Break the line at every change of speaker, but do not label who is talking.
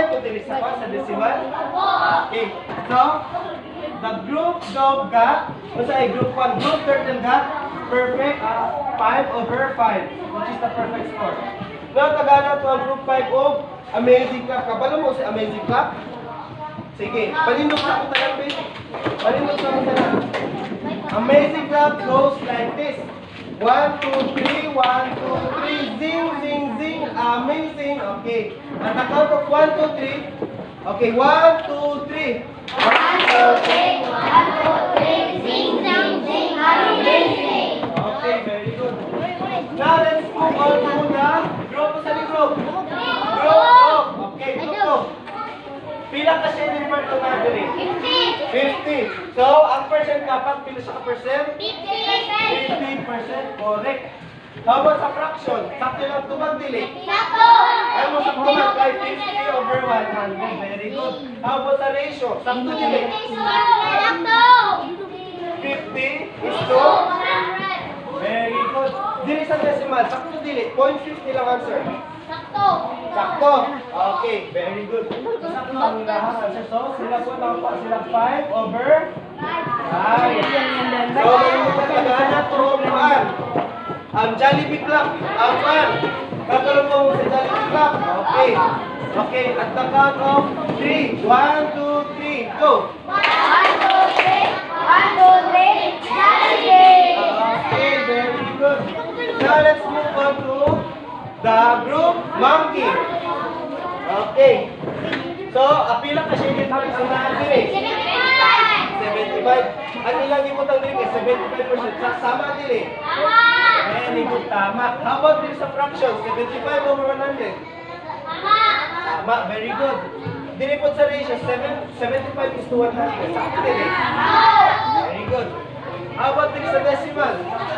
kung dili sa pa sa decimal? Okay. So, the group dog got, what's a group 1? Group turtle got perfect 5 over 5, which is the perfect score. Now, tagana to ang group 5 of amazing clap. Kapalo mo si amazing clap? Sige, palindog sa ako talang basic. Palindog sa ako talang. Amazing clap goes like this. 1, 2, 3, 1, 2, 3, zing, zing, zing, amazing. Okay. At the count of 1, 2, 3. Okay, 1, 2, 3. 1, 2, 3, 1, 2, 3, zing, zing, zing, amazing. Okay, very good. Now let's move on to the group. Sa group. Group. Okay, group. Pila ka siya ni-refer to na diri? 50. So, ang percent dapat, pila siya ka percent? 50%. Correct. How about sa fraction? Sakto lang tubag dili?
Sakto!
Ayaw mo sakto lang kay 50 over 100. Very good. How about sa ratio? Sakto dili?
Sakto!
50 is to? Very good. Dili sa decimal, sakto dili? 0.50 lang answer.
Sakto!
Sakto. Okay, very good. Sakto ang lahat answer. So, sila po nakuha sila 5 over 5. So, magkakagana na to ang Jollibee Club. Ang pan. Kakalong mo sa Jollibee Club. Okay. Okay, at the count of 3. 1, 2, 3, go.
1, 2, 3! 1, 2, 3! Jollibee!
Okay, very good. Now, let's move on to the group Monkey. Okay. So, apila ka siya din ang natin eh. 75. Ang ilang ibutang din eh, 75%. Sama din eh. Very good, tama. How about din sa fraction? 75 over 100. Tama, very good. Dinipot sa ratio, 75 is to 100. Sakto din eh. Very good. How about din sa decimal? Sakto